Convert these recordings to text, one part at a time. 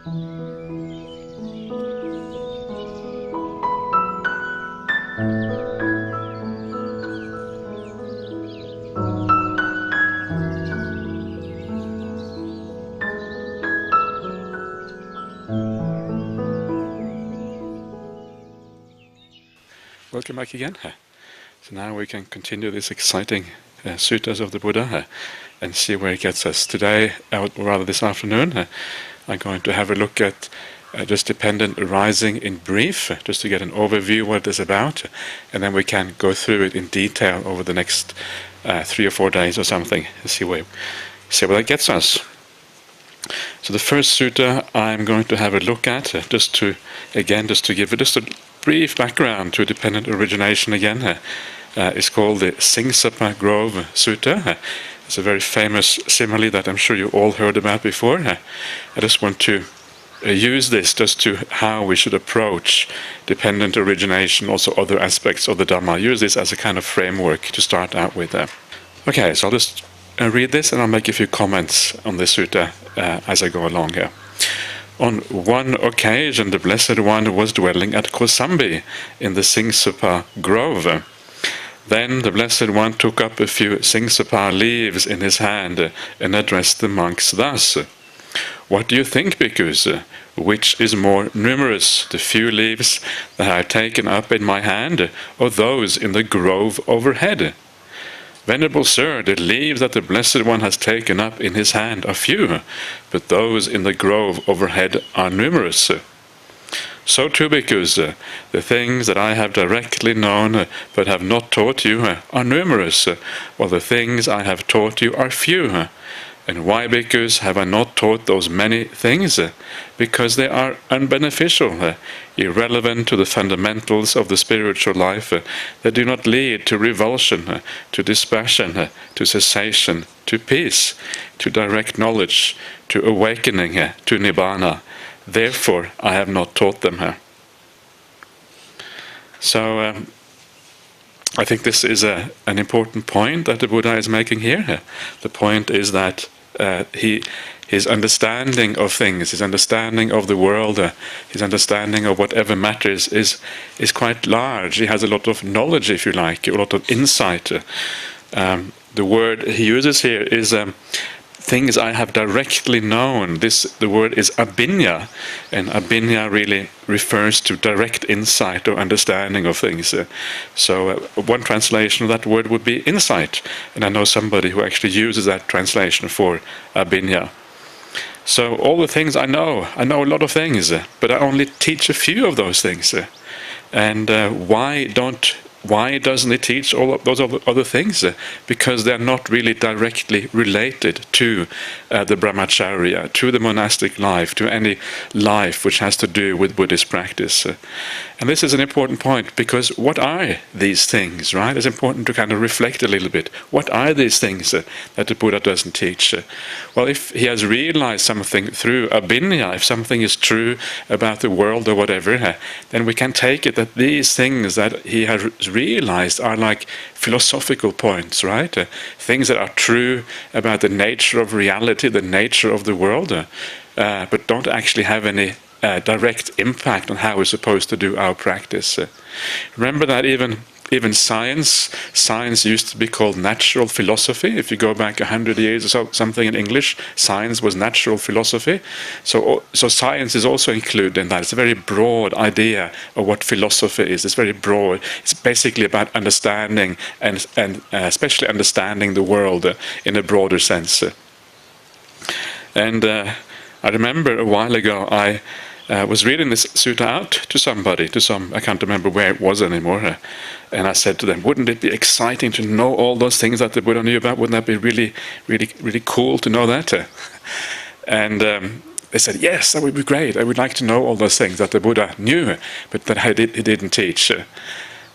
Welcome back again. So now we can continue this exciting suttas of the Buddha and see where it gets us. Today, or rather this afternoon, I'm going to have a look at just dependent arising in brief, just to get an overview of what it is about, and then we can go through it in detail over the next 3 or 4 days or something, and see where that gets us. So the first sutta I'm going to have a look at, just to give it just a brief background to dependent origination again, is called the Singsapa Grove Sutta. It's a very famous simile that I'm sure you all heard about before. I just want to use this just to how we should approach dependent origination, also other aspects of the Dhamma. Use this as a kind of framework to start out with. Okay, so I'll just read this and I'll make a few comments on this sutta as I go along here. On one occasion, the Blessed One was dwelling at Kosambi in the Singsapa Grove. Then the Blessed One took up a few Singsapa leaves in his hand and addressed the monks thus: "What do you think, bhikkhus? Which is more numerous, the few leaves that I have taken up in my hand, or those in the grove overhead? Venerable Sir, the leaves that the Blessed One has taken up in his hand are few, but those in the grove overhead are numerous. So too, bhikkhus, the things that I have directly known but have not taught you are numerous, while the things I have taught you are few. And why, bhikkhus, have I not taught those many things? Because they are unbeneficial, irrelevant to the fundamentals of the spiritual life, that do not lead to revulsion, to dispassion, to cessation, to peace, to direct knowledge, to awakening, to nibbana. Therefore, I have not taught them." So, I think this is an important point that the Buddha is making here. The point is that his understanding of things, his understanding of the world, his understanding of whatever matters is quite large. He has a lot of knowledge, if you like, a lot of insight. The word he uses here is things I have directly known. The word is abhinya, and abhinya really refers to direct insight or understanding of things. So one translation of that word would be insight, and I know somebody who actually uses that translation for abhinya. So all the things I know a lot of things, but I only teach a few of those things. And why doesn't he teach all of those other things? Because they're not really directly related to the brahmacharya, to the monastic life, to any life which has to do with Buddhist practice. And this is an important point, because what are these things, right? It's important to kind of reflect a little bit. What are these things that the Buddha doesn't teach? Well, if he has realized something through abhinya, if something is true about the world or whatever, then we can take it that these things that he has realized are like philosophical points, right? Things that are true about the nature of reality, the nature of the world, but don't actually have any direct impact on how we're supposed to do our practice. Remember that even science used to be called natural philosophy. If you go back 100 years or so, something in English, science was natural philosophy. So science is also included in that. It's a very broad idea of what philosophy is. It's very broad. It's basically about understanding and especially understanding the world in a broader sense. And I remember a while ago I was reading this sutta out to somebody, I can't remember where it was anymore, and I said to them, wouldn't it be exciting to know all those things that the Buddha knew about? Wouldn't that be really, really, really cool to know that? And they said, yes, that would be great. I would like to know all those things that the Buddha knew, but that he didn't teach.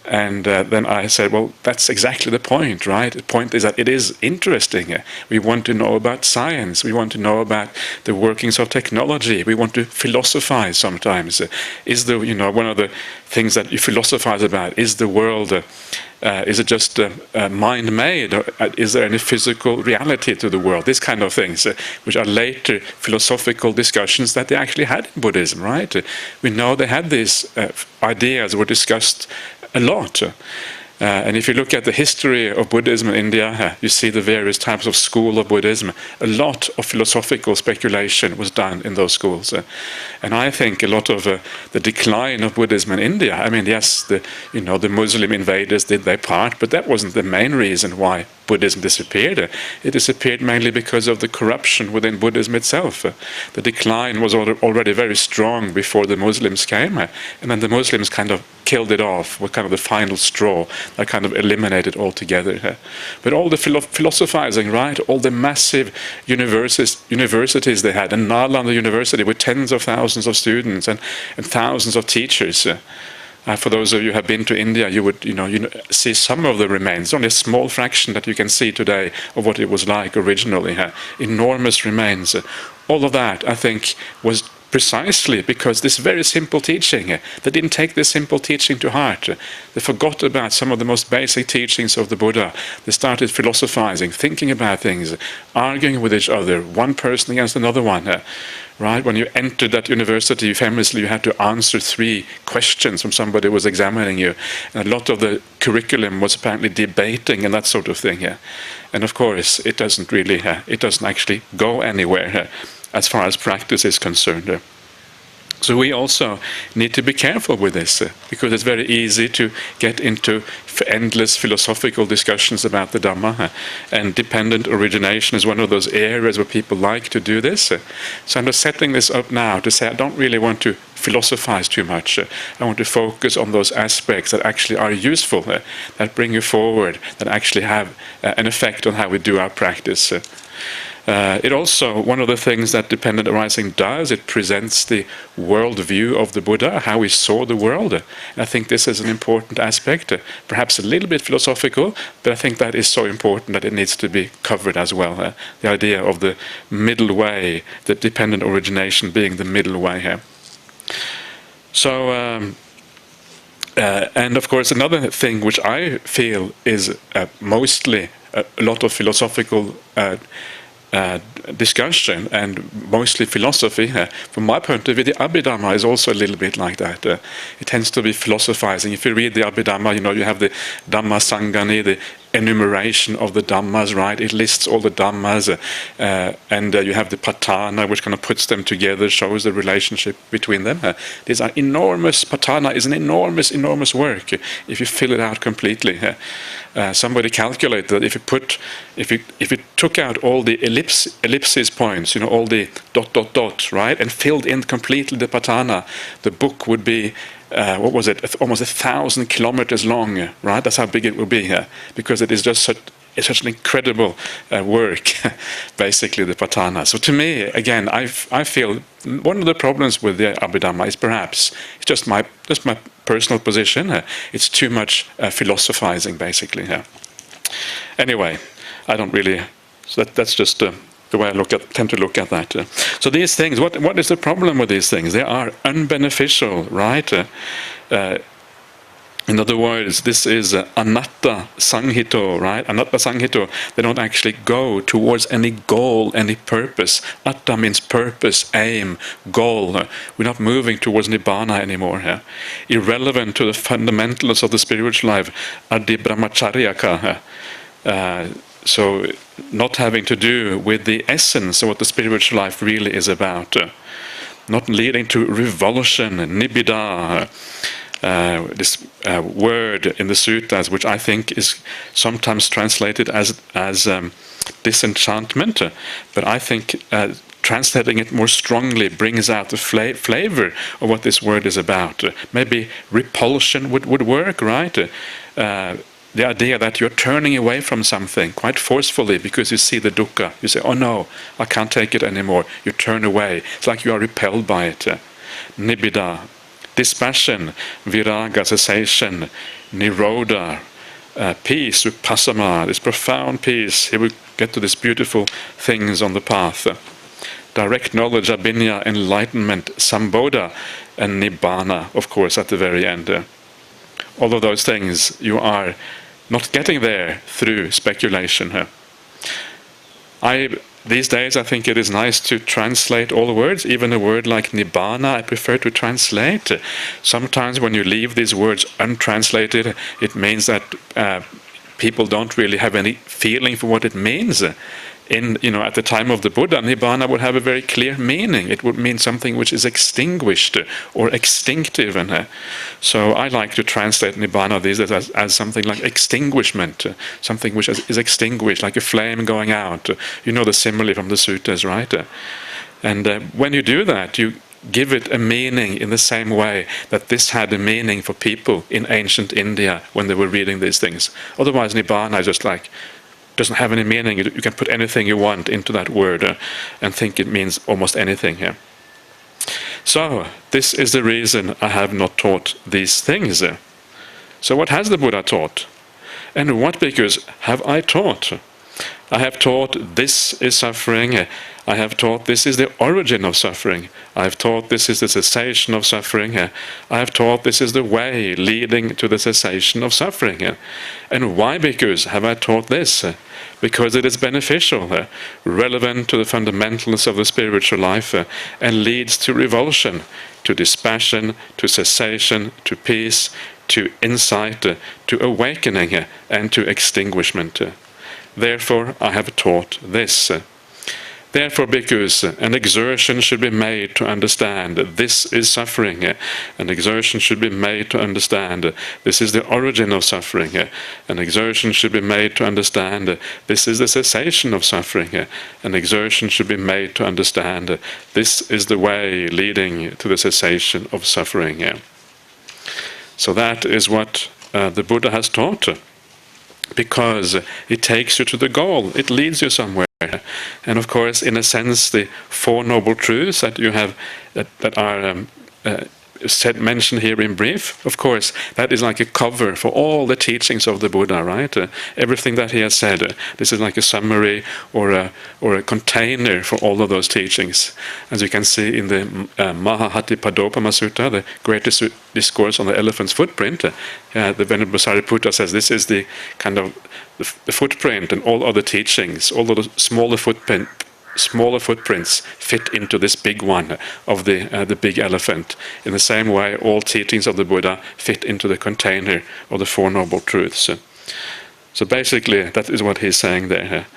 And then I said, well, that's exactly the point, right? The point is that it is interesting. We want to know about science. We want to know about the workings of technology. We want to philosophize sometimes. Is one of the things that you philosophize about, is the world Is it just mind-made, or is there any physical reality to the world? These kind of things, which are later philosophical discussions that they actually had in Buddhism, right? We know they had these ideas were discussed a lot. And if you look at the history of Buddhism in India, you see the various types of school of Buddhism. A lot of philosophical speculation was done in those schools. And I think a lot of the decline of Buddhism in India, I mean, yes, the Muslim invaders did their part, but that wasn't the main reason why Buddhism disappeared. It disappeared mainly because of the corruption within Buddhism itself. The decline was already very strong before the Muslims came, and then the Muslims kind of killed it off, were kind of the final straw that kind of eliminated altogether. But all the philosophizing, right, all the massive universities they had, and Nalanda University with tens of thousands of students and thousands of teachers. For those of you who have been to India, you would see some of the remains, only a small fraction that you can see today of what it was like originally. Enormous remains. All of that, I think, was precisely because this very simple teaching, they didn't take this simple teaching to heart. They forgot about some of the most basic teachings of the Buddha. They started philosophizing, thinking about things, arguing with each other, one person against another one. Right? When you entered that university, famously you had to answer 3 questions from somebody who was examining you. And a lot of the curriculum was apparently debating and that sort of thing. And of course, it doesn't actually go anywhere as far as practice is concerned. So we also need to be careful with this, because it's very easy to get into endless philosophical discussions about the Dhamma, and dependent origination is one of those areas where people like to do this. So I'm just setting this up now to say I don't really want to philosophize too much. I want to focus on those aspects that actually are useful, that bring you forward, that actually have an effect on how we do our practice. It also, one of the things that dependent arising does, it presents the world view of the Buddha, how he saw the world. And I think this is an important aspect, perhaps a little bit philosophical, but I think that is so important that it needs to be covered as well. The idea of the middle way, the dependent origination being the middle way here. So, and of course, another thing which I feel is mostly a lot of philosophical discussion and mostly philosophy. From my point of view, the Abhidhamma is also a little bit like that. It tends to be philosophizing. If you read the Abhidhamma, you have the Dhamma Sangani, the enumeration of the Dhammas, right? It lists all the Dhammas, and you have the Patana, which kind of puts them together, shows the relationship between them. These are enormous. Patana is an enormous, enormous work if you fill it out completely. Somebody calculated that if you took out all the ellipsis points, all the ... right, and filled in completely the Patana, the book would be almost 1,000 kilometers long, right? That's how big it will be, because it is just such an incredible work, basically, the Patana. So to me, again, I feel one of the problems with the Abhidhamma is perhaps, it's just my personal position, it's too much philosophizing, basically. Anyway, I don't really, so that's just the way I tend to look at that. So these things, what is the problem with these things? They are unbeneficial, right? In other words, this is anatta sanghito, right? Anatta sanghito, they don't actually go towards any goal, any purpose. Atta means purpose, aim, goal. We're not moving towards nibbana anymore. Irrelevant to the fundamentals of the spiritual life, adi brahmacharyaka. So not having to do with the essence of what the spiritual life really is about. Not leading to revulsion, nibbida. This word in the suttas, which I think is sometimes translated as disenchantment, but I think translating it more strongly brings out the flavor of what this word is about. Maybe repulsion would work, right? The idea that you're turning away from something quite forcefully because you see the dukkha. You say, oh no, I can't take it anymore. You turn away. It's like you are repelled by it. Nibbida. Dispassion, viraga, cessation, nirodha, peace, upasama, this profound peace. Here we get to these beautiful things on the path. Direct knowledge, abhinya, enlightenment, sambodha, and nibbana, of course, at the very end. All of those things, you are not getting there through speculation. These days I think it is nice to translate all the words, even a word like nibbana I prefer to translate. Sometimes when you leave these words untranslated, it means that people don't really have any feeling for what it means. At the time of the Buddha, nibbana would have a very clear meaning. It would mean something which is extinguished or extinctive. So I like to translate nibbana these days as something like extinguishment, something which is extinguished, like a flame going out. You know the simile from the suttas, right? And when you do that, you give it a meaning in the same way that this had a meaning for people in ancient India when they were reading these things. Otherwise, nibbana is just like doesn't have any meaning. You can put anything you want into that word and think it means almost anything here. So this is the reason I have not taught these things. So what has the Buddha taught? And what bhikkhus have I taught? I have taught this is suffering. I have taught this is the origin of suffering. I have taught this is the cessation of suffering. I have taught this is the way leading to the cessation of suffering. And why, bhikkhus, have I taught this? Because it is beneficial, relevant to the fundamentals of the spiritual life, and leads to revulsion, to dispassion, to cessation, to peace, to insight, to awakening, and to extinguishment. Therefore, I have taught this. Therefore, bhikkhus, an exertion should be made to understand this is suffering. An exertion should be made to understand this is the origin of suffering. An exertion should be made to understand this is the cessation of suffering. An exertion should be made to understand this is the way leading to the cessation of suffering. So that is what the Buddha has taught, because it takes you to the goal, it leads you somewhere. And of course, in a sense, the Four Noble Truths that you have that are mentioned here in brief, of course, that is like a cover for all the teachings of the Buddha, right? Everything that he has said, this is like a summary or a container for all of those teachings. As you can see in the Mahahatipadopama Sutta, the greatest discourse on the elephant's footprint, the Venerable Sariputta says this is the kind of the footprint, and all other teachings, all of the smaller footprints fit into this big one of the big elephant. In the same way, all teachings of the Buddha fit into the container of the Four Noble Truths. So basically, that is what he's saying there.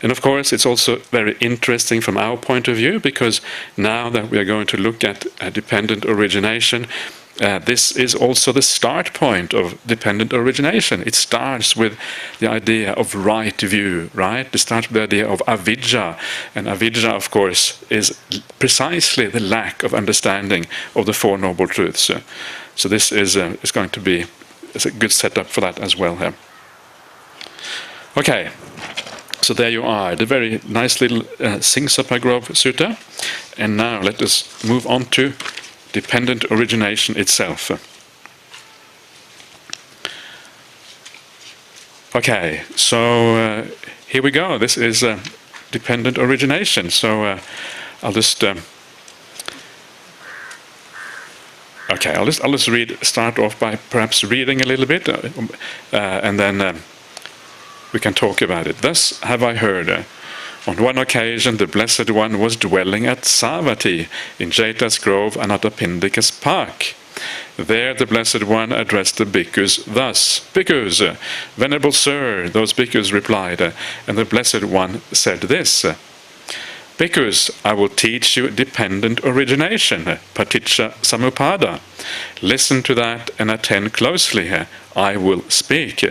And of course, it's also very interesting from our point of view, because now that we are going to look at dependent origination, this is also the start point of dependent origination. It starts with the idea of right view, right? It starts with the idea of avidya. And avidya, of course, is precisely the lack of understanding of the Four Noble Truths. So this is going to be a good setup for that as well here. Okay, so there you are, the very nice little Singsapagrove Sutta. And now let us move on to dependent origination itself. Okay, so here we go. This is dependent origination. So I'll just start off by perhaps reading a little bit, and then we can talk about it. Thus have I heard. On one occasion, the Blessed One was dwelling at Savatthi in Jeta's Grove, Anathapindika's Park. There the Blessed One addressed the bhikkhus thus: "Bhikkhus, Venerable Sir," those bhikkhus replied, and the Blessed One said this: "Bhikkhus, I will teach you dependent origination, paticca samuppada. Listen to that and attend closely. I will speak."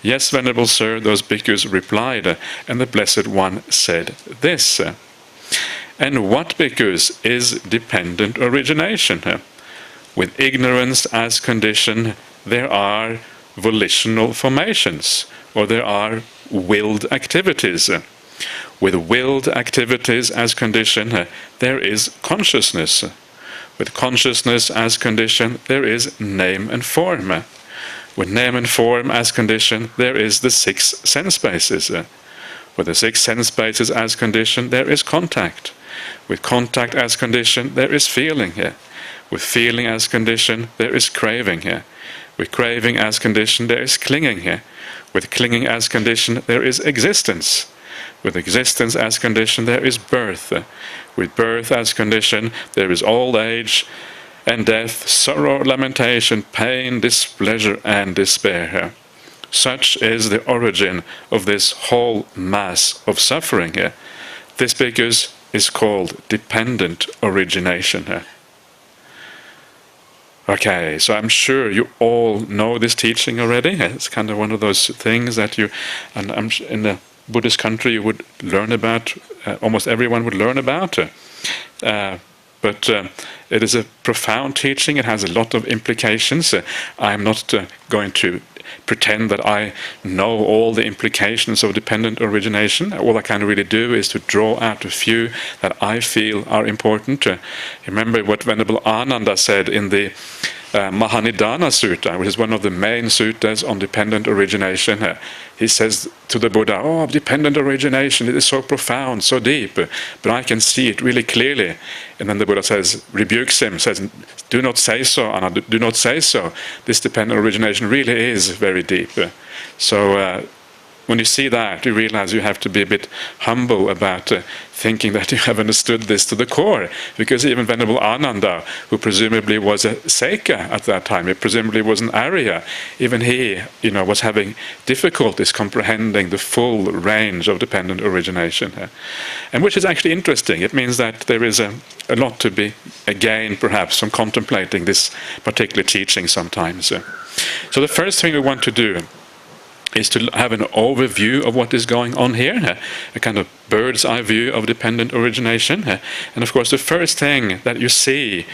"Yes, Venerable Sir," those bhikkhus replied, and the Blessed One said this: "And what, bhikkhus, is dependent origination? With ignorance as condition, there are volitional formations, or there are willed activities. With willed activities as condition, there is consciousness. With consciousness as condition, there is name and form. With name and form as condition, there is the six sense bases. With the six sense bases as condition, there is contact. With contact as condition, there is feeling. With feeling as condition, there is craving. With craving as condition, there is clinging. With clinging as condition, there is existence. With existence as condition, there is birth. With birth as condition, there is old age and death, sorrow, lamentation, pain, displeasure, and despair. Such is the origin of this whole mass of suffering. This because is called dependent origination. Okay, so I'm sure you all know this teaching already. It's kind of one of those things that and in the Buddhist country you would learn about, almost everyone would learn about. But it is a profound teaching. It has a lot of implications. I'm not going to pretend that I know all the implications of dependent origination. All I can really do is to draw out a few that I feel are important. Remember what Venerable Ananda said in the Mahanidana Sutta, which is one of the main suttas on dependent origination. He says to the Buddha, "Oh, dependent origination, it is so profound, so deep, but I can see it really clearly." And then the Buddha rebukes him, says, "Do not say so, Ananda, do not say so. This dependent origination really is very deep." So when you see that, you realize you have to be a bit humble about thinking that you have understood this to the core, because even Venerable Ananda, who presumably was a Seka at that time, he presumably was an Arya, even he, was having difficulties comprehending the full range of dependent origination, and which is actually interesting. It means that there is a lot to be gained, perhaps, from contemplating this particular teaching sometimes. So the first thing we want to do is to have an overview of what is going on here, a kind of bird's eye view of dependent origination. And of course the first thing that you see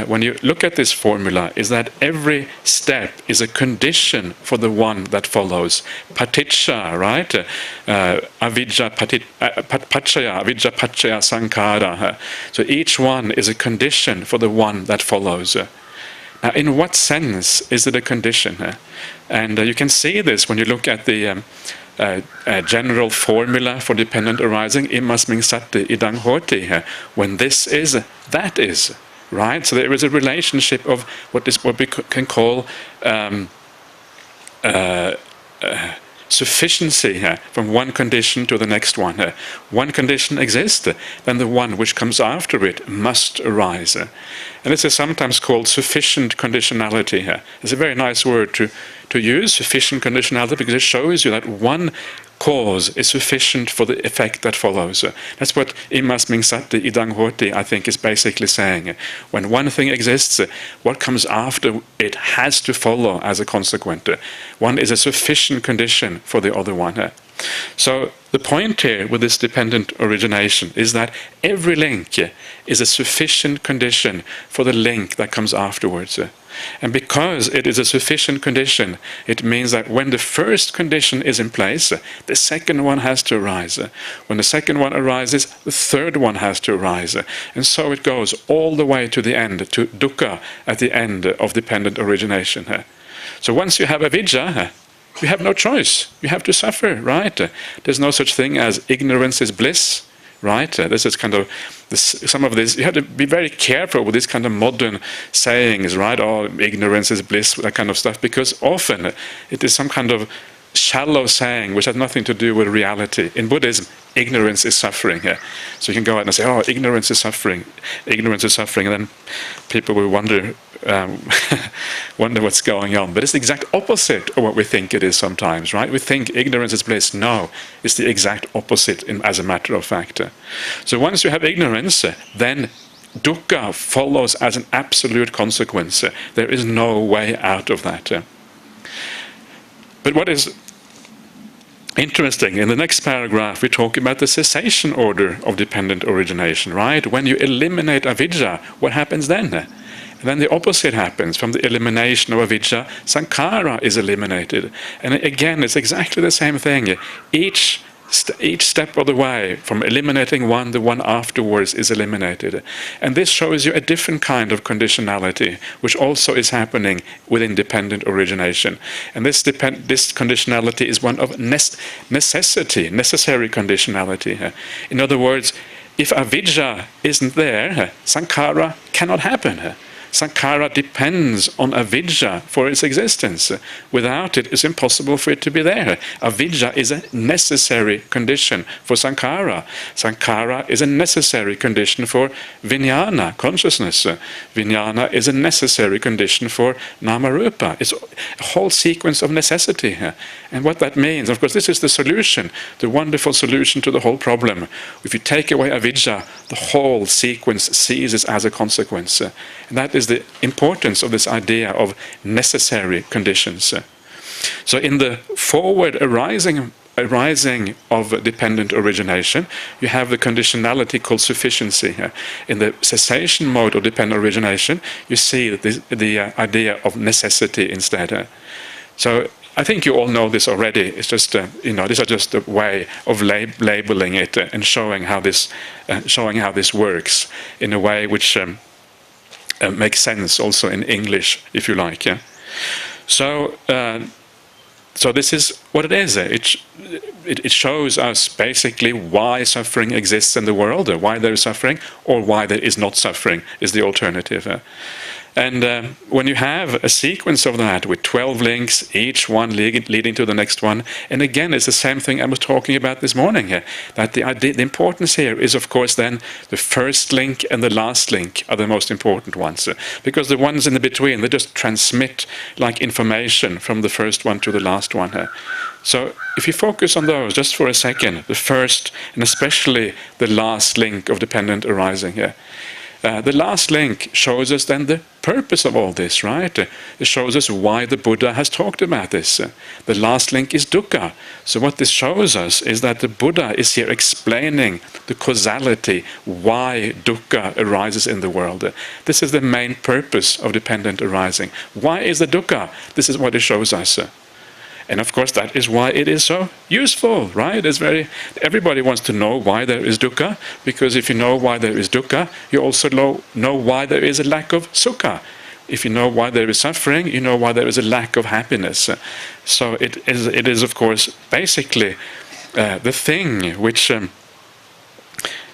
when you look at this formula is that every step is a condition for the one that follows. Paticca, right? Avidya pachaya, avidya pachaya sankhara. So each one is a condition for the one that follows. Now, in what sense is it a condition? And you can see this when you look at the general formula for dependent arising, imasming sati idang hoti. When this is, that is. Right? So there is a relationship of what we can call sufficiency from one condition to the next one. One condition exists, then the one which comes after it must arise. And this is sometimes called sufficient conditionality. It's a very nice word to use, sufficient conditionality, because it shows you that one cause is sufficient for the effect that follows. That's what imasming sati idang hoti, I think, is basically saying. When one thing exists, what comes after it has to follow as a consequence. One is a sufficient condition for the other one. So the point here with this dependent origination is that every link is a sufficient condition for the link that comes afterwards. And because it is a sufficient condition, it means that when the first condition is in place, the second one has to arise. When the second one arises, the third one has to arise. And so it goes all the way to the end, to dukkha at the end of dependent origination. So once you have avidya, you have no choice. You have to suffer, right? There's no such thing as ignorance is bliss, right? This is kind of some of this. You have to be very careful with this kind of modern sayings, right? Oh, ignorance is bliss, that kind of stuff, because often it is some kind of shallow saying which has nothing to do with reality. In Buddhism, ignorance is suffering. So you can go out and say, "Oh, ignorance is suffering," and then people will wonder what's going on. But it's the exact opposite of what we think it is sometimes, right? We think ignorance is bliss. No, it's the exact opposite, as a matter of fact. So once you have ignorance, then dukkha follows as an absolute consequence. There is no way out of that. But what is interesting, in the next paragraph we talk about the cessation order of dependent origination, right? When you eliminate avidya, what happens then? And then the opposite happens. From the elimination of avidya, sankhara is eliminated. And again, it's exactly the same thing. Each step of the way, from eliminating one, the one afterwards is eliminated. And this shows you a different kind of conditionality, which also is happening within dependent origination. And this conditionality is one of necessity, necessary conditionality. In other words, if avidya isn't there, sankhara cannot happen. Sankhara depends on avidya for its existence. Without it, it's impossible for it to be there. Avidya is a necessary condition for sankhara. Sankhara is a necessary condition for vijnana, consciousness. Vijnana is a necessary condition for namarupa. It's a whole sequence of necessity here. And what that means, of course, this is the solution, the wonderful solution to the whole problem. If you take away avidya, the whole sequence ceases as a consequence. And that is the importance of this idea of necessary conditions. So in the forward arising of dependent origination, you have the conditionality called sufficiency. In the cessation mode of dependent origination, you see the idea of necessity instead. So I think you all know this already. It's just these are just a way of labeling it and showing how this works in a way which makes sense also in English, if you like. Yeah. So this is what it is. It shows us basically why suffering exists in the world, or why there is suffering, or why there is not suffering is the alternative. And when you have a sequence of that with 12 links, each one leading to the next one, and again, it's the same thing I was talking about this morning here, that the importance here is, of course, then the first link and the last link are the most important ones. Because the ones in the between, they just transmit like information from the first one to the last one here. So if you focus on those just for a second, the first and especially the last link of dependent arising here, the last link shows us then the purpose of all this, right? It shows us why the Buddha has talked about this. The last link is dukkha. So what this shows us is that the Buddha is here explaining the causality, why dukkha arises in the world. This is the main purpose of dependent arising. Why is the dukkha? This is what it shows us. And of course, that is why it is so useful, right? Everybody wants to know why there is dukkha, because if you know why there is dukkha, you also know why there is a lack of sukha. If you know why there is suffering, you know why there is a lack of happiness. So it is of course, basically the thing which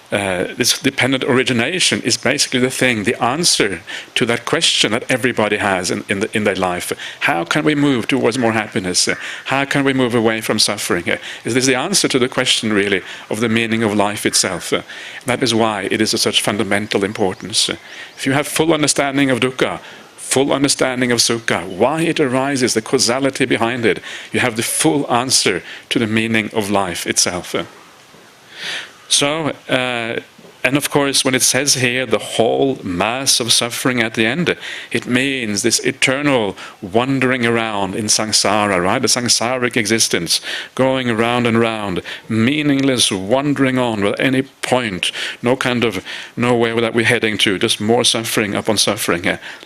this dependent origination is basically the answer to that question that everybody has in their life. How can we move towards more happiness? How can we move away from suffering? Is this the answer to the question, really, of the meaning of life itself? That is why it is of such fundamental importance. If you have full understanding of dukkha, full understanding of sukha, why it arises, the causality behind it, you have the full answer to the meaning of life itself. So, and of course, when it says here the whole mass of suffering at the end, it means this eternal wandering around in samsara, right? The samsaric existence, going around and round, meaningless wandering on without any point, nowhere that we're heading to, just more suffering upon suffering.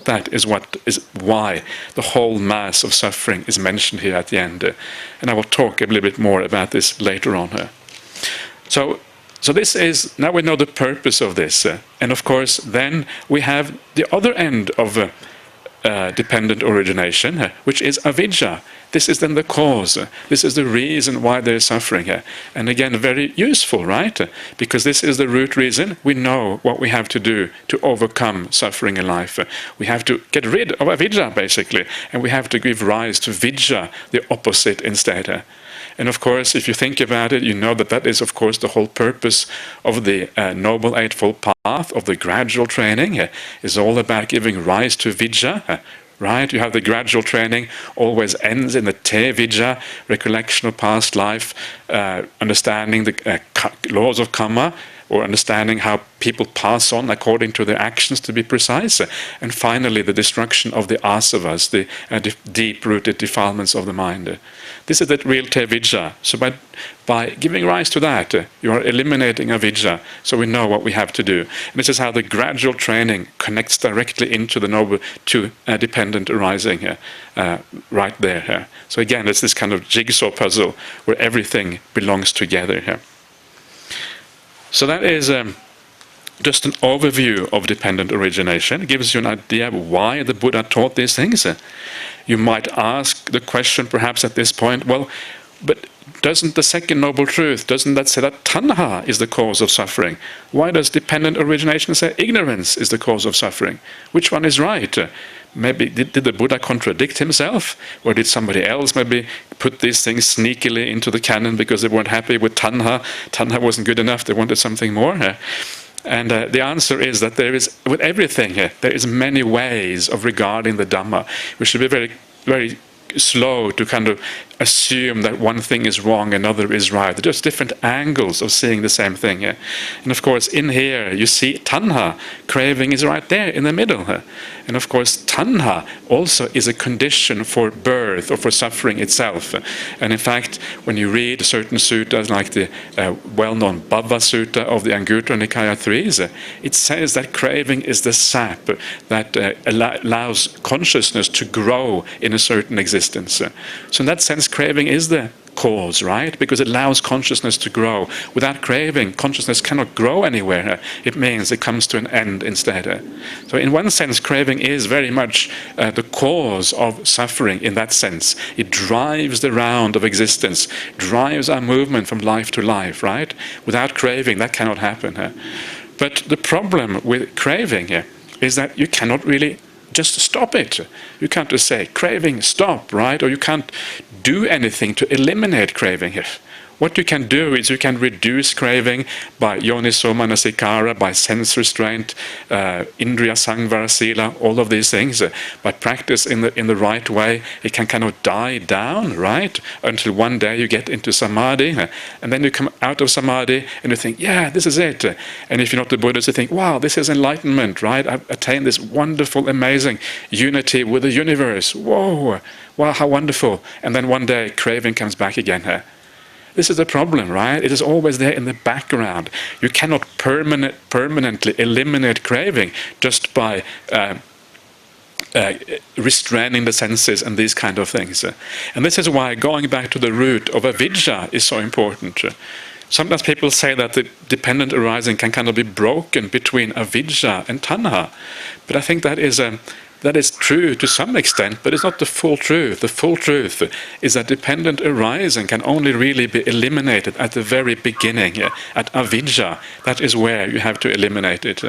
That is why the whole mass of suffering is mentioned here at the end. And I will talk a little bit more about this later on. So this is, now we know the purpose of this. And of course, then we have the other end of dependent origination, which is avidya. This is then the cause. This is the reason why there is suffering. And again, very useful, right? Because this is the root reason. We know what we have to do to overcome suffering in life. We have to get rid of avidya, basically. And we have to give rise to vidya, the opposite instead. And of course, if you think about it, you know that is, of course, the whole purpose of the Noble Eightfold Path, of the gradual training, is all about giving rise to vidya. Right? You have the gradual training, always ends in the te vidya, recollection of past life, understanding the laws of karma, or understanding how people pass on according to their actions, to be precise. And finally, the destruction of the asavas, the deep-rooted defilements of the mind. This is that real te vidya. So by giving rise to that, you are eliminating avidya, so we know what we have to do. And this is how the gradual training connects directly into the noble, to dependent arising, right there. So again, it's this kind of jigsaw puzzle where everything belongs together. So that is just an overview of dependent origination. It gives you an idea of why the Buddha taught these things. You might ask the question perhaps at this point, well, but doesn't the second noble truth, doesn't that say that tanha is the cause of suffering? Why does dependent origination say ignorance is the cause of suffering? Which one is right? Maybe did the Buddha contradict himself? Or did somebody else maybe put these things sneakily into the canon because they weren't happy with tanha? Tanha wasn't good enough, they wanted something more. And the answer is that there is, with everything, there is many ways of regarding the Dhamma. We should be very, very slow to kind of assume that one thing is wrong, another is right. They're just different angles of seeing the same thing. And of course, in here, you see tanha, craving is right there in the middle. And of course, tanha also is a condition for birth or for suffering itself. And in fact, when you read certain suttas, like the well-known Bhava Sutta of the Anguttara Nikaya 3s, it says that craving is the sap that allows consciousness to grow in a certain existence. So in that sense, craving is the cause, right? Because it allows consciousness to grow. Without craving, consciousness cannot grow anywhere. It means it comes to an end instead. So in one sense, craving is very much the cause of suffering in that sense. It drives the round of existence, drives our movement from life to life, right? Without craving, that cannot happen. But the problem with craving is that you cannot really just stop it. You can't just say, craving, stop, right? Or you can't do anything to eliminate craving. What you can do is you can reduce craving by yoniso manasikara, by sense restraint, indriya samvara sila, all of these things. By practice in the right way, it can kind of die down, right? Until one day you get into samadhi, and then you come out of samadhi and you think, yeah, this is it. And if you're not the Buddhist, you think, wow, this is enlightenment, right? I've attained this wonderful, amazing unity with the universe. Whoa, wow, how wonderful. And then one day craving comes back again. This is the problem, right? It is always there in the background. You cannot permanently eliminate craving just by restraining the senses and these kind of things. And this is why going back to the root of avidya is so important. Sometimes people say that the dependent arising can kind of be broken between avidya and tanha. But I think that is true to some extent, but it's not the full truth. The full truth is that dependent arising can only really be eliminated at the very beginning, at avidya. That is where you have to eliminate it.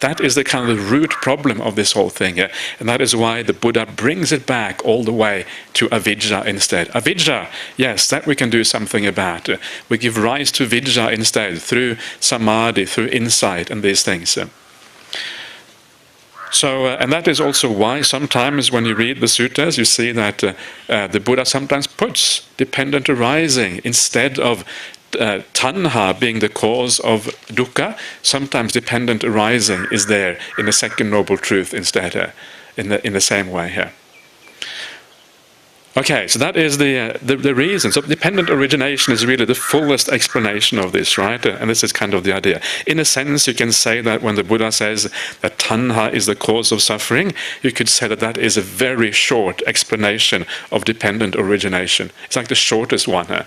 That is the kind of root problem of this whole thing. And that is why the Buddha brings it back all the way to avidya instead. Avidya, yes, that we can do something about. We give rise to vidya instead, through samadhi, through insight and these things. So, and that is also why sometimes when you read the suttas, you see that the Buddha sometimes puts dependent arising instead of tanha being the cause of dukkha. Sometimes dependent arising is there in the second noble truth instead, in the same way here. Okay, so that is the reason. So dependent origination is really the fullest explanation of this, right? And this is kind of the idea. In a sense, you can say that when the Buddha says that tanha is the cause of suffering, you could say that that is a very short explanation of dependent origination. It's like the shortest one.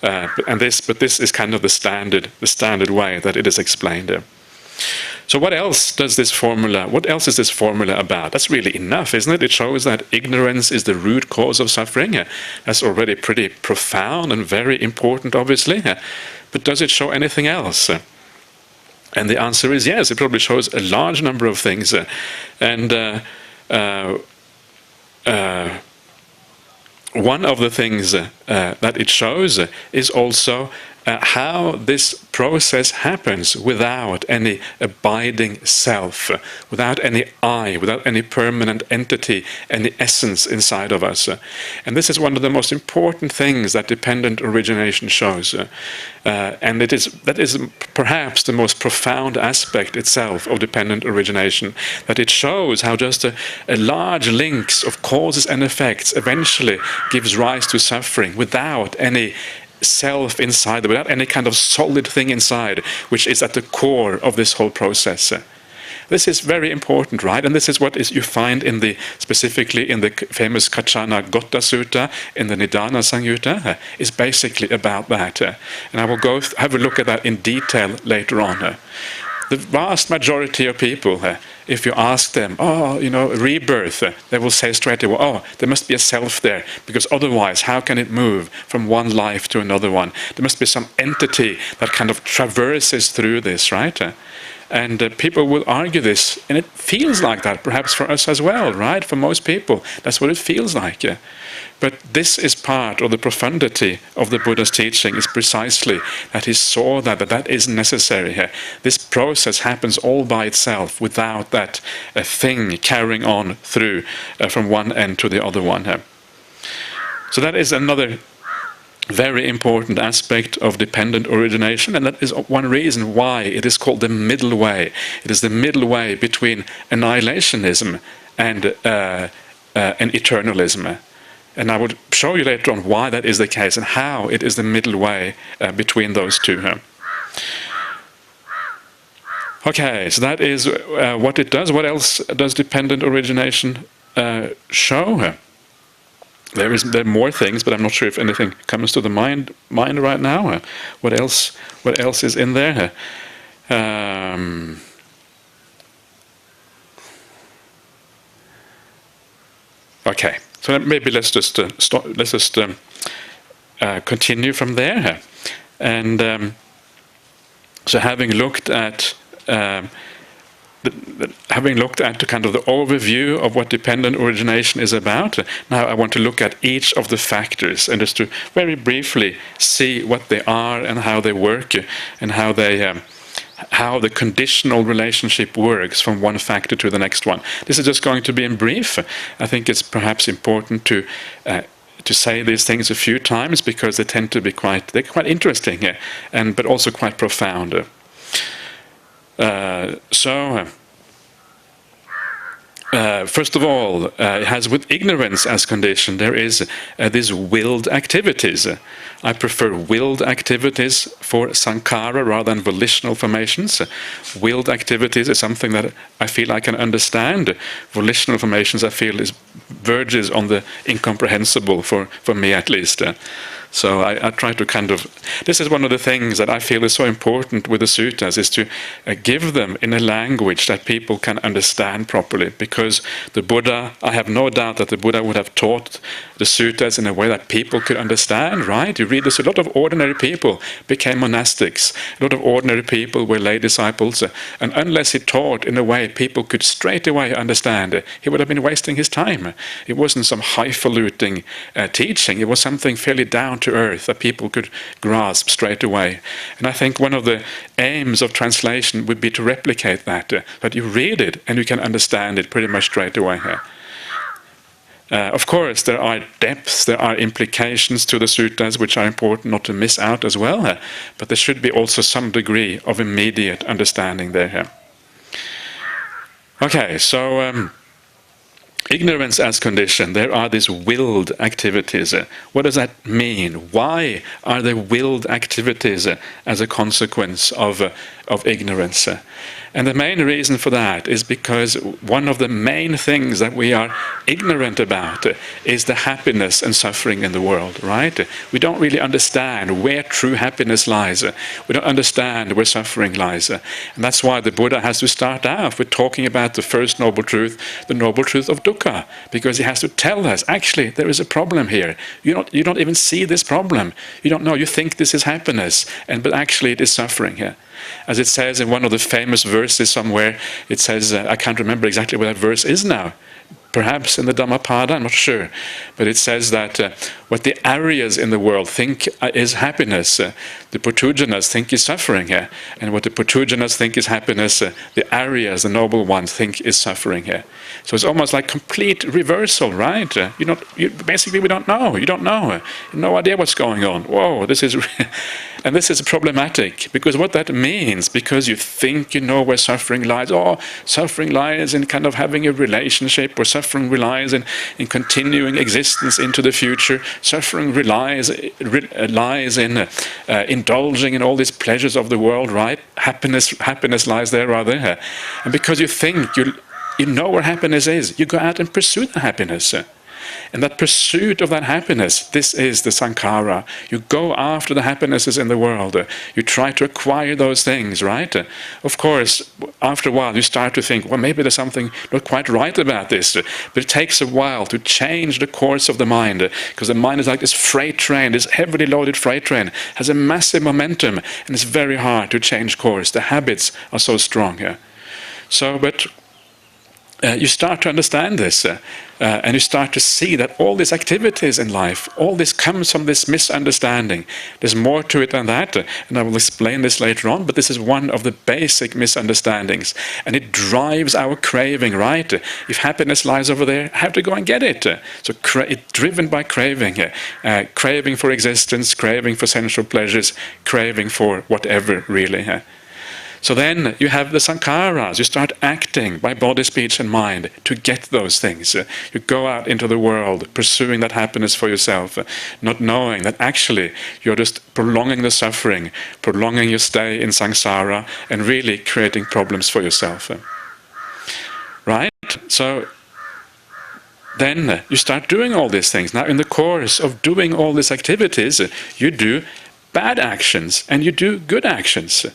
But this is kind of the standard way that it is explained. So what else is this formula about? That's really enough, isn't it? It shows that ignorance is the root cause of suffering. That's already pretty profound and very important, obviously. But does it show anything else? And the answer is yes, it probably shows a large number of things. And one of the things that it shows is also how this process happens without any abiding self, without any I, without any permanent entity, any essence inside of us. And this is one of the most important things that dependent origination shows. And that is perhaps the most profound aspect itself of dependent origination, that it shows how just a large links of causes and effects eventually gives rise to suffering without any self inside, without any kind of solid thing inside, which is at the core of this whole process. This is very important, right? And this is what you find specifically in the famous Kachana Gotta Sutta, in the Nidana Samyutta, is basically about that. And I will have a look at that in detail later on. The vast majority of people if you ask them, rebirth, they will say straight away, there must be a self there, because otherwise how can it move from one life to another one? There must be some entity that kind of traverses through this, right? And people will argue this, and it feels like that, perhaps for us as well, right? For most people, that's what it feels like. But this is part of the profundity of the Buddha's teaching, is precisely that he saw that is necessary here. This process happens all by itself, without that thing carrying on through from one end to the other one here. So that is another very important aspect of dependent origination, and that is one reason why it is called the middle way. It is the middle way between annihilationism and eternalism. And I will show you later on why that is the case and how it is the middle way between those two. Okay, so that is what it does. What else does dependent origination show? There are more things, but I'm not sure if anything comes to the mind right now. What else is in there? Okay, so maybe let's just continue from there. And so having looked at the kind of the overview of what dependent origination is about, now I want to look at each of the factors and just to very briefly see what they are and how they work and how the conditional relationship works from one factor to the next one. This is just going to be in brief. I think it's perhaps important to say these things a few times, because they tend to be quite interesting, but also quite profound. First of all, it has with ignorance as condition, there is these willed activities. I prefer willed activities for sankhara rather than volitional formations. Willed activities is something that I feel I can understand. Volitional formations I feel verges on the incomprehensible for me at least. So I try to this is one of the things that I feel is so important with the suttas, is to give them in a language that people can understand properly. Because the Buddha, I have no doubt that the Buddha would have taught the suttas in a way that people could understand, right? You read this, a lot of ordinary people became monastics. A lot of ordinary people were lay disciples. And unless he taught in a way people could straight away understand, he would have been wasting his time. It wasn't some highfalutin teaching. It was something fairly down to earth that people could grasp straight away. And I think one of the aims of translation would be to replicate that you read it and you can understand it pretty much straight away. Of course, there are depths, there are implications to the suttas which are important not to miss out as well, but there should be also some degree of immediate understanding there. Okay, so ignorance as condition, there are these willed activities. What does that mean? Why are there willed activities as a consequence of ignorance? And the main reason for that is because one of the main things that we are ignorant about is the happiness and suffering in the world, right? We don't really understand where true happiness lies. We don't understand where suffering lies. And that's why the Buddha has to start out with talking about the first noble truth, the noble truth of dukkha, because he has to tell us, actually, there is a problem here. You don't even see this problem. You don't know. You think this is happiness, but actually it is suffering here. As it says in one of the famous verses somewhere, it says, I can't remember exactly where that verse is now, perhaps in the Dhammapada, I'm not sure, but it says that what the Aryas in the world think is happiness, the Putujanas think is suffering here, and what the Putujanas think is happiness, the Aryas, the noble ones, think is suffering here. So it's almost like complete reversal, right? Basically we don't know. You don't know. You have no idea what's going on. Whoa, this is... And this is problematic, because what that means, because you think you know where suffering lies, suffering lies in kind of having a relationship, or suffering relies in continuing existence into the future, suffering lies in indulging in all these pleasures of the world, right? Happiness lies there rather. And because you think you know where happiness is, you go out and pursue the happiness. And that pursuit of that happiness, this is the sankhara. You go after the happinesses in the world. You try to acquire those things, right? Of course, after a while you start to think, well, maybe there's something not quite right about this. But it takes a while to change the course of the mind, because the mind is like this freight train, this heavily loaded freight train, has a massive momentum, and it's very hard to change course. The habits are so strong. But you start to understand this, and you start to see that all these activities in life, all this comes from this misunderstanding. There's more to it than that, and I will explain this later on, but this is one of the basic misunderstandings, and it drives our craving, right? If happiness lies over there, I have to go and get it. So it's driven by craving, craving for existence, craving for sensual pleasures, craving for whatever, really. So then you have the sankharas. You start acting by body, speech and mind to get those things. You go out into the world pursuing that happiness for yourself, not knowing that actually you're just prolonging the suffering, prolonging your stay in samsara, and really creating problems for yourself. Right? So then you start doing all these things. Now in the course of doing all these activities, you do bad actions and you do good actions.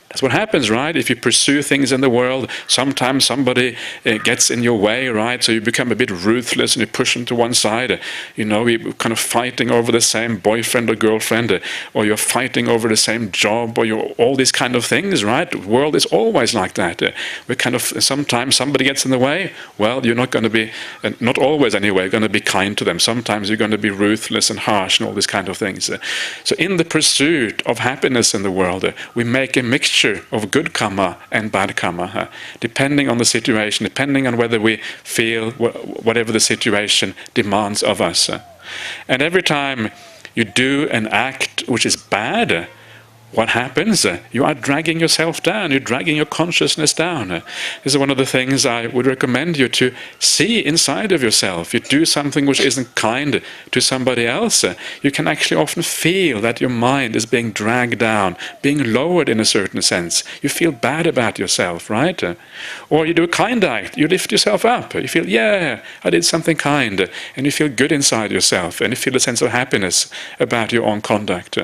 That's what happens, right? If you pursue things in the world, sometimes somebody gets in your way, right? So you become a bit ruthless and you push them to one side. You're kind of fighting over the same boyfriend or girlfriend, or you're fighting over the same job, or all these kind of things, right? The world is always like that. Sometimes somebody gets in the way, well, you're not going to be, not always anyway, going to be kind to them. Sometimes you're going to be ruthless and harsh and all these kind of things. So in the pursuit of happiness in the world, we make a mixture of good karma and bad karma, depending on the situation, depending on whether we feel whatever the situation demands of us. And every time you do an act which is bad, what happens? You are dragging yourself down, you're dragging your consciousness down. This is one of the things I would recommend you to see inside of yourself. You do something which isn't kind to somebody else, you can actually often feel that your mind is being dragged down, being lowered in a certain sense. You feel bad about yourself, right? Or you do a kind act, you lift yourself up, you feel, yeah, I did something kind, and you feel good inside yourself, and you feel a sense of happiness about your own conduct.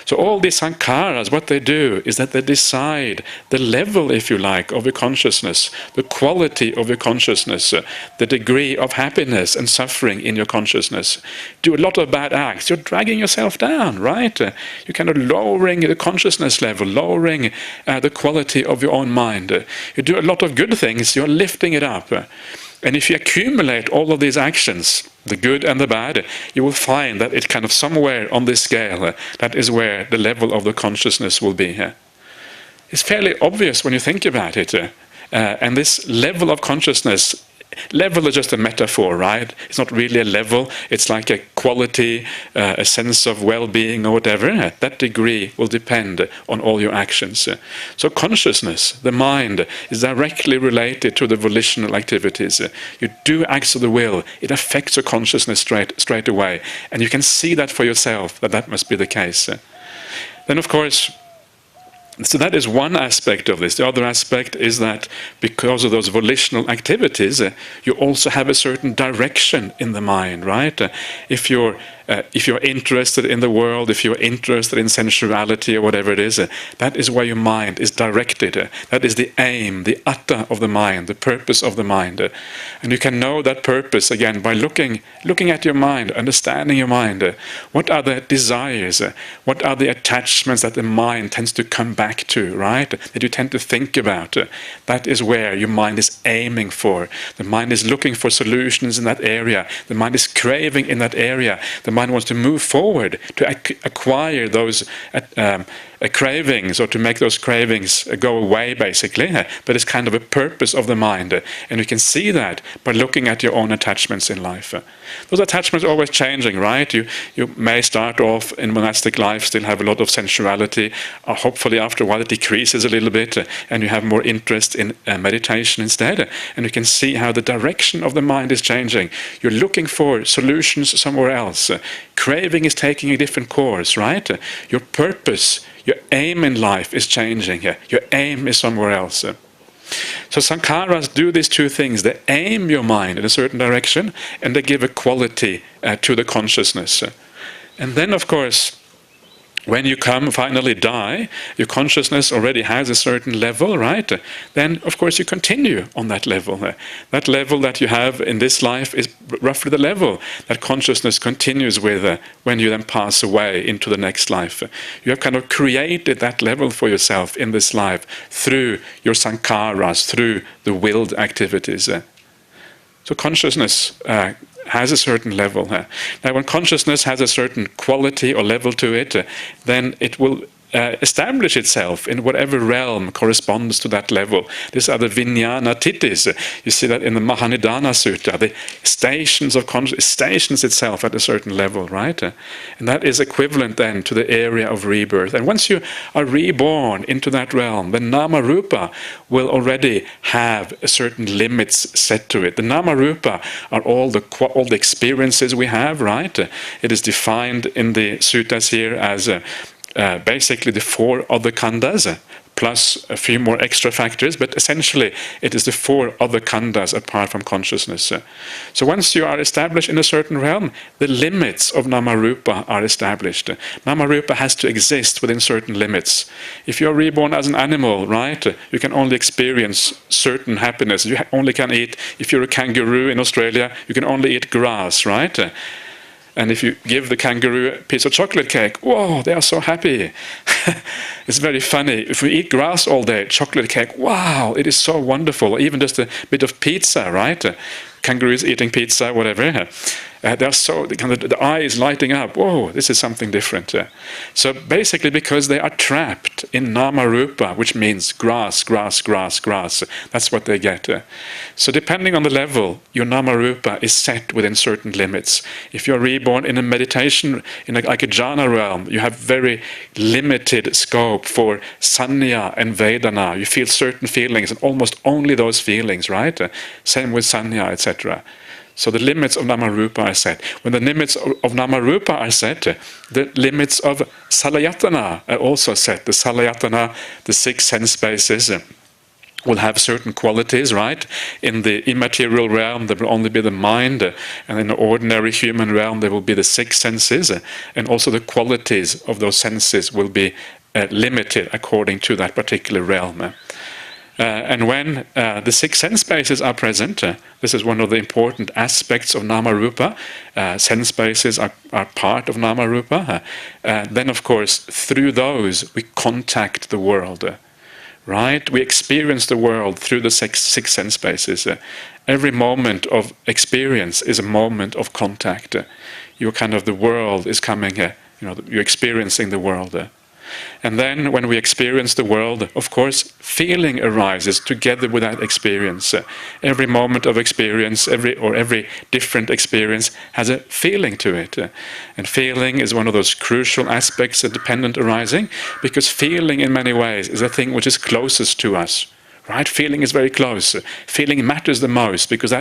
So all these sankharas, what they do is that they decide the level, if you like, of your consciousness, the quality of your consciousness, the degree of happiness and suffering in your consciousness. Do a lot of bad acts, you're dragging yourself down, right? You're kind of lowering the consciousness level, lowering the quality of your own mind. You do a lot of good things, you're lifting it up. And if you accumulate all of these actions, the good and the bad, you will find that it's kind of somewhere on this scale, that is where the level of the consciousness will be. It's fairly obvious when you think about it. And this level of consciousness, level is just a metaphor, right? It's not really a level, it's like a quality, a sense of well-being or whatever. That degree will depend on all your actions. So consciousness, the mind, is directly related to the volitional activities. You do acts of the will, it affects your consciousness straight away. And you can see that for yourself, that must be the case. Then of course, so that is one aspect of this. The other aspect is that because of those volitional activities, you also have a certain direction in the mind, right? If you're interested in the world, if you're interested in sensuality or whatever it is, that is where your mind is directed. That is the aim, the atta of the mind, the purpose of the mind. And you can know that purpose again by looking at your mind, understanding your mind. What are the desires? What are the attachments that the mind tends to come back to, right? That you tend to think about. That is where your mind is aiming for. The mind is looking for solutions in that area. The mind is craving in that area. The mind wants to move forward, to acquire those cravings, or to make those cravings go away, basically. But it's kind of a purpose of the mind. And you can see that by looking at your own attachments in life. Those attachments are always changing, right? You may start off in monastic life, still have a lot of sensuality. Hopefully after a while it decreases a little bit, and you have more interest in meditation instead. And you can see how the direction of the mind is changing. You're looking for solutions somewhere else. Craving is taking a different course, right? Your purpose, your aim in life is changing. Your aim is somewhere else. So sankharas do these two things. They aim your mind in a certain direction, and they give a quality to the consciousness. And then, of course, when you finally die, your consciousness already has a certain level, right? Then, of course, you continue on that level. That level that you have in this life is roughly the level that consciousness continues with when you then pass away into the next life. You have kind of created that level for yourself in this life through your sankharas, through the willed activities. So consciousness has a certain level. Now, when consciousness has a certain quality or level to it, then it will establish itself in whatever realm corresponds to that level. These are the vijnana titis. You see that in the Mahanidana Sutta. The stations of consciousness stations itself at a certain level, right? And that is equivalent then to the area of rebirth. And once you are reborn into that realm, the nama rupa will already have a certain limits set to it. The nama rupa are all the experiences we have, right? It is defined in the suttas here as basically the four other khandhas, plus a few more extra factors, but essentially it is the four other khandhas apart from consciousness. So once you are established in a certain realm, the limits of Namarupa are established. Namarupa has to exist within certain limits. If you're reborn as an animal, right, you can only experience certain happiness. You only can eat, if you're a kangaroo in Australia, you can only eat grass, right? And if you give the kangaroo a piece of chocolate cake, whoa, they are so happy. It's very funny. If we eat grass all day, chocolate cake, wow, it is so wonderful. Even just a bit of pizza, right? Kangaroos eating pizza, whatever. They're so, the eye is lighting up. Whoa, this is something different. So basically, because they are trapped in nama rupa, which means grass, grass, grass, grass. That's what they get. So depending on the level, your nama rupa is set within certain limits. If you're reborn in a meditation, like a jhana realm, you have very limited scope for sanya and vedana. You feel certain feelings, and almost only those feelings, right? Same with sanya, etc. So the limits of Namarupa are set. When the limits of Namarupa are set, the limits of Salayatana are also set. The Salayatana, the six sense spaces, will have certain qualities, right? In the immaterial realm, there will only be the mind, and in the ordinary human realm, there will be the six senses, and also the qualities of those senses will be limited according to that particular realm. And when the six sense spaces are present, this is one of the important aspects of Namarupa. Sense spaces are part of Namarupa. Then, of course, through those, we contact the world. Right? We experience the world through the six sense spaces. Every moment of experience is a moment of contact. The world is coming, you're experiencing the world. And then when we experience the world, of course, feeling arises together with that experience. Every moment of experience, every different experience has a feeling to it. And feeling is one of those crucial aspects of dependent arising, because feeling in many ways is the thing which is closest to us. Right? Feeling is very close. Feeling matters the most, because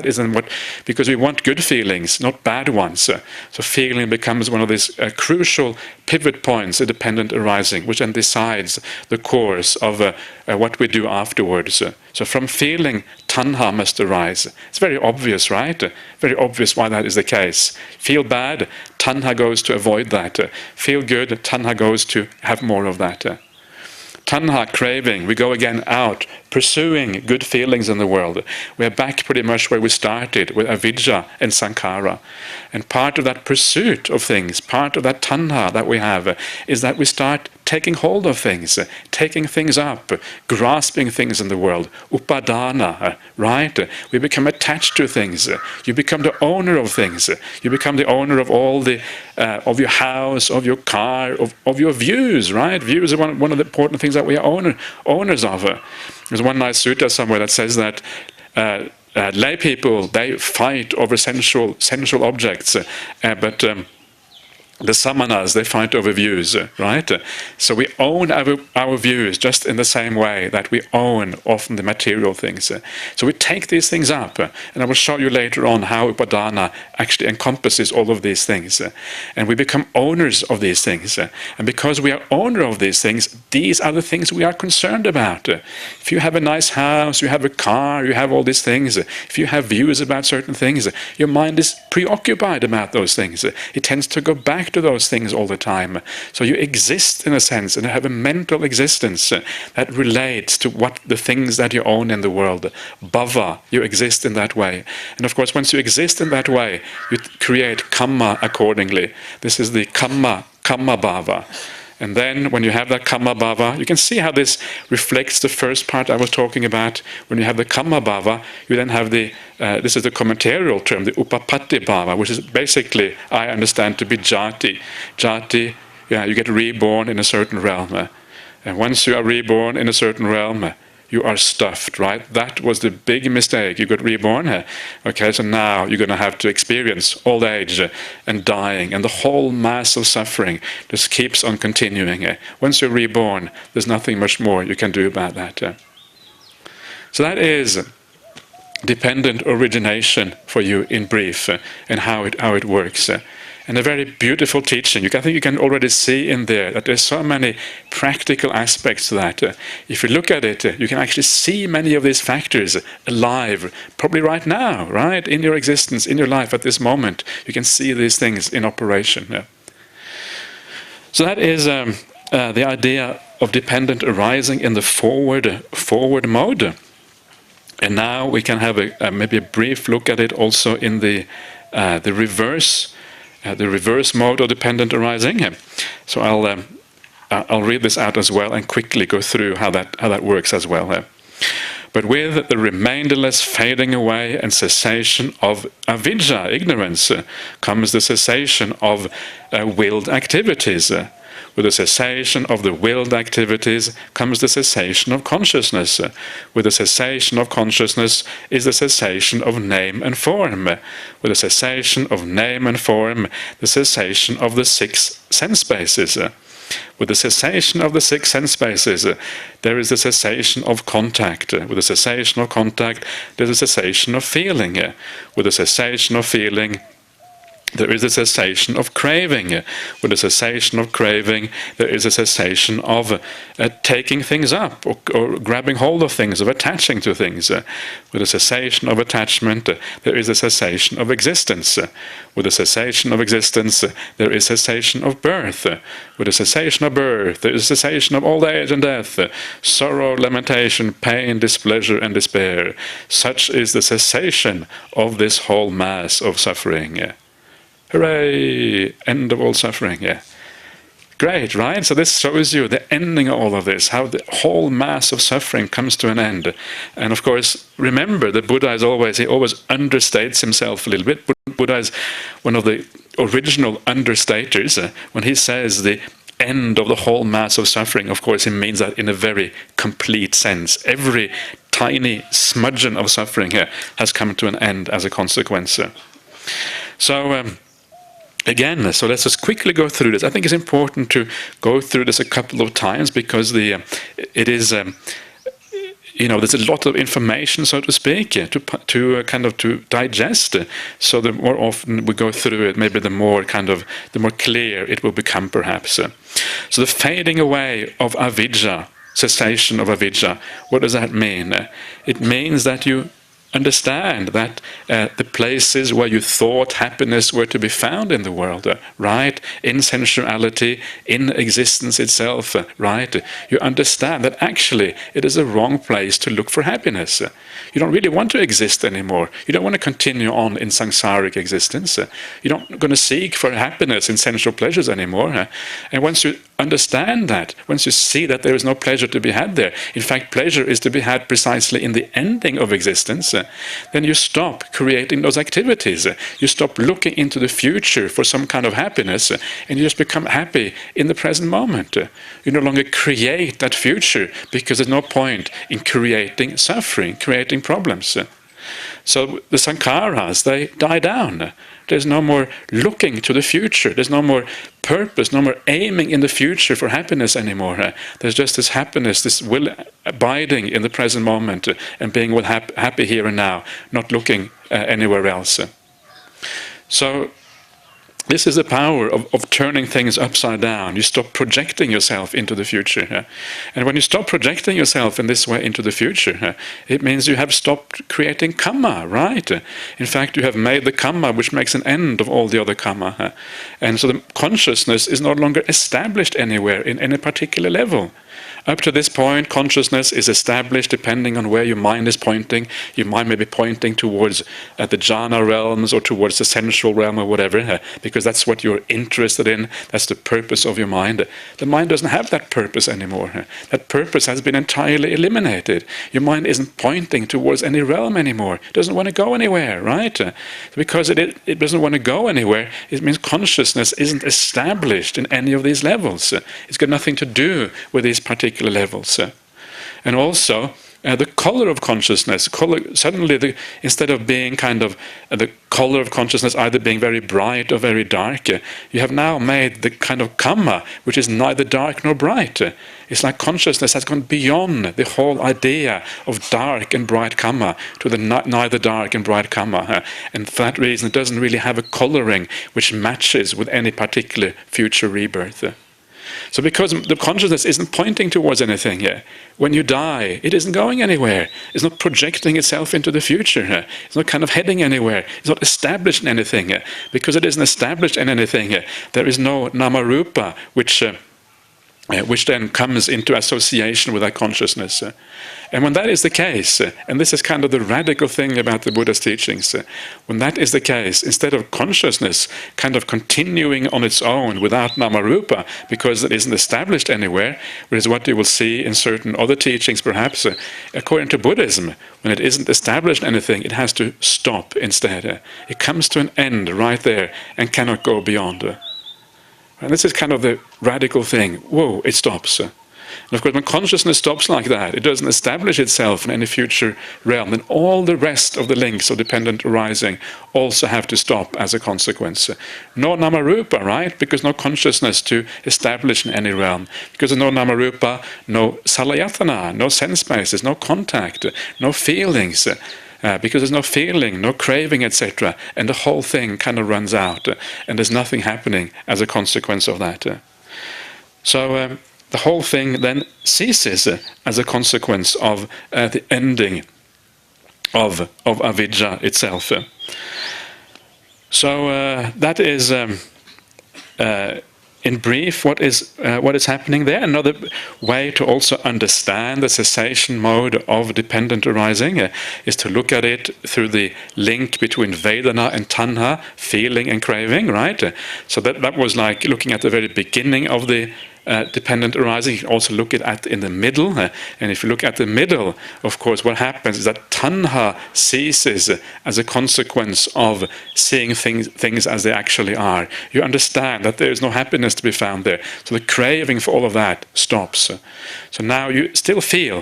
because we want good feelings, not bad ones. So feeling becomes one of these crucial pivot points of dependent arising, which then decides the course of what we do afterwards. So from feeling, tanha must arise. It's very obvious, right? Very obvious why that is the case. Feel bad, tanha goes to avoid that. Feel good, tanha goes to have more of that. Tanha, craving, we go again out, pursuing good feelings in the world. We're back pretty much where we started, with avidya and sankhara. And part of that pursuit of things, part of that tanha that we have, is that we start taking hold of things, taking things up, grasping things in the world. Upadana, right? We become attached to things. You become the owner of things. You become the owner of all the, of your house, of your car, of your views, right? Views are one of the important things that we are owners of. There's one nice sutta somewhere that says that lay people, they fight over sensual objects, but the samanas, they fight over views, right? So we own our views just in the same way that we own often the material things. So we take these things up, and I will show you later on how upadana actually encompasses all of these things. And we become owners of these things. And because we are owner of these things, these are the things we are concerned about. If you have a nice house, you have a car, you have all these things, if you have views about certain things, your mind is preoccupied about those things. It tends to go back to those things all the time. So you exist in a sense and have a mental existence that relates to what the things that you own in the world. Bhava, you exist in that way. And of course, once you exist in that way, you create kamma accordingly. This is the kamma bhava. And then when you have that kamma bhava, you can see how this reflects the first part I was talking about. When you have the kamma bhava, you then have the, this is the commentarial term, the upapatti bhava, which is basically, I understand, to be jati. Jati, yeah, you get reborn in a certain realm. And once you are reborn in a certain realm, you are stuffed, right? That was the big mistake. You got reborn. Okay, so now you're going to have to experience old age and dying, and the whole mass of suffering just keeps on continuing. Once you're reborn, there's nothing much more you can do about that. So that is dependent origination for you in brief, and how it works. And a very beautiful teaching. I think you can already see in there that there's so many practical aspects to that. If you look at it, you can actually see many of these factors alive, probably right now, right? In your existence, in your life at this moment. You can see these things in operation. Yeah. So that is the idea of dependent arising in the forward mode. And now we can have maybe a brief look at it also in the reverse. The reverse mode of dependent arising. So I'll read this out as well and quickly go through how that works as well. But with the remainderless fading away and cessation of avidya, ignorance, comes the cessation of willed activities. With the cessation of the willed activities comes the cessation of consciousness. With the cessation of consciousness is the cessation of name and form. With the cessation of name and form, the cessation of the 6 sense bases. With the cessation of the 6 sense bases, there is the cessation of contact. With the cessation of contact, there is a cessation of feeling. With the cessation of feeling, there is a cessation of craving. With a cessation of craving, there is a cessation of taking things up or grabbing hold of things, of attaching to things. With a cessation of attachment, there is a cessation of existence. With a cessation of existence, there is cessation of birth. With a cessation of birth, there is cessation of old age and death, sorrow, lamentation, pain, displeasure, and despair. Such is the cessation of this whole mass of suffering. Hooray! End of all suffering, yeah. Great, right? So this shows you the ending of all of this, how the whole mass of suffering comes to an end. And of course, remember, the Buddha he always understates himself a little bit. Buddha is one of the original understaters. When he says the end of the whole mass of suffering, of course, he means that in a very complete sense. Every tiny smudgeon of suffering here has come to an end as a consequence. So, again, so let's just quickly go through this. I think it's important to go through this a couple of times because it is, there's a lot of information, so to speak, to digest. So the more often we go through it, maybe the more clear it will become, perhaps. So the fading away of avidya, cessation of avidya, what does that mean? It means that you understand that the places where you thought happiness were to be found in the world, right? In sensuality, in existence itself, right? You understand that actually it is a wrong place to look for happiness. You don't really want to exist anymore. You don't want to continue on in samsaric existence. You don't going to seek for happiness in sensual pleasures anymore. And once you understand that, once you see that there is no pleasure to be had there, in fact pleasure is to be had precisely in the ending of existence, then you stop creating those activities. You stop looking into the future for some kind of happiness, and you just become happy in the present moment. You no longer create that future because there's no point in creating suffering, creating problems. So the sankharas, they die down. There's no more looking to the future. There's no more purpose, no more aiming in the future for happiness anymore. There's just this happiness, this will abiding in the present moment and being happy here and now, not looking anywhere else. So this is the power of turning things upside down. You stop projecting yourself into the future. And when you stop projecting yourself in this way into the future, it means you have stopped creating kamma, right? In fact, you have made the kamma which makes an end of all the other kamma. And so the consciousness is no longer established anywhere in any particular level. Up to this point, consciousness is established depending on where your mind is pointing. Your mind may be pointing towards the jhana realms or towards the sensual realm or whatever, because that's what you're interested in. That's the purpose of your mind. The mind doesn't have that purpose anymore. That purpose has been entirely eliminated. Your mind isn't pointing towards any realm anymore. It doesn't want to go anywhere, right? Because it doesn't want to go anywhere, it means consciousness isn't established in any of these levels. It's got nothing to do with these particular levels. And also, the color of consciousness, suddenly instead of being kind of the color of consciousness either being very bright or very dark, you have now made the kind of kamma which is neither dark nor bright. It's like consciousness has gone beyond the whole idea of dark and bright kamma to the neither dark and bright kamma. And for that reason it doesn't really have a coloring which matches with any particular future rebirth. So because the consciousness isn't pointing towards anything here, when you die, it isn't going anywhere. It's not projecting itself into the future. It's not kind of heading anywhere. It's not established in anything. Because it isn't established in anything, there is no namarupa which then comes into association with that consciousness. And when that is the case, and this is kind of the radical thing about the Buddha's teachings, when that is the case, instead of consciousness kind of continuing on its own without namarupa, because it isn't established anywhere, which is what you will see in certain other teachings perhaps, according to Buddhism, when it isn't established in anything, it has to stop instead. It comes to an end right there and cannot go beyond. And this is kind of the radical thing. Whoa, it stops. And of course, when consciousness stops like that, it doesn't establish itself in any future realm, then all the rest of the links of dependent arising also have to stop as a consequence. No namarupa, right? Because no consciousness to establish in any realm. Because there's no namarupa, no salayatana, no sense bases, no contact, no feelings. Because there's no feeling, no craving, etc. And the whole thing kind of runs out, and there's nothing happening as a consequence of that. So the whole thing then ceases as a consequence of the ending of avidya itself. So that is, in brief, what is happening there. Another way to also understand the cessation mode of dependent arising is to look at it through the link between Vedana and Tanha, feeling and craving, right? So that was like looking at the very beginning of the dependent arising. You can also look at in the middle, and if you look at the middle, of course, what happens is that tanha ceases as a consequence of seeing things as they actually are. You understand that there is no happiness to be found there, so the craving for all of that stops. So now you still feel,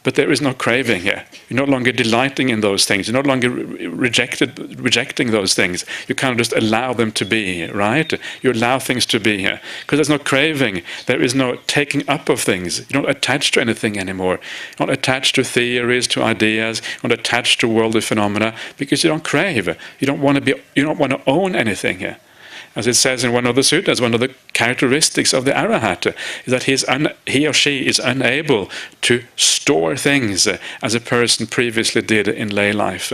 but there is no craving here. You're no longer delighting in those things. You're no longer rejecting those things. You kind of just allow them to be, right? You allow things to be here. Because there's no craving. There is no taking up of things. You're not attached to anything anymore. You're not attached to theories, to ideas. You're not attached to worldly phenomena because you don't crave. You don't want to own anything here. As it says in one of the suttas, one of the characteristics of the arahat is that he or she is unable to store things as a person previously did in lay life.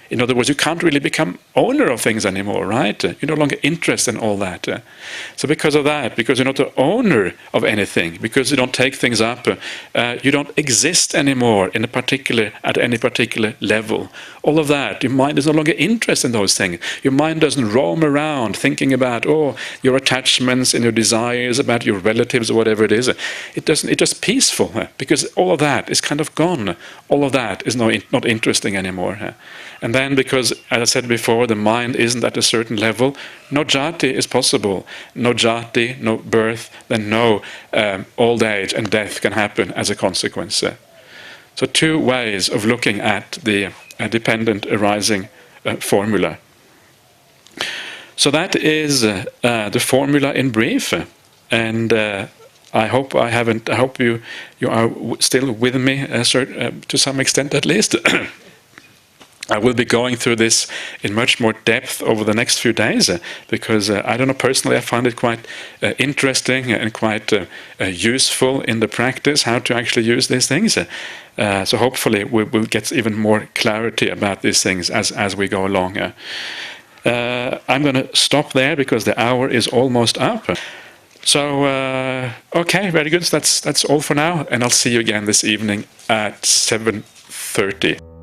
In other words, you can't really become owner of things anymore, right? You're no longer interested in all that. So because of that, because you're not the owner of anything, because you don't take things up, you don't exist anymore at any particular level. All of that, your mind is no longer interested in those things. Your mind doesn't roam around thinking about, your attachments and your desires, about your relatives or whatever it is. It's just peaceful, because all of that is kind of gone. All of that is not interesting anymore. And then because, as I said before, the mind isn't at a certain level, no jati is possible. No jati, no birth, then no old age and death can happen as a consequence. So two ways of looking at the dependent arising formula. So that is the formula in brief, and I hope you are still with me to some extent at least. I will be going through this in much more depth over the next few days because I don't know, personally I find it quite interesting and quite useful in the practice how to actually use these things. So hopefully we will get even more clarity about these things as we go along. I'm going to stop there because the hour is almost up. So, okay, very good. So that's all for now, and I'll see you again this evening at 7:30.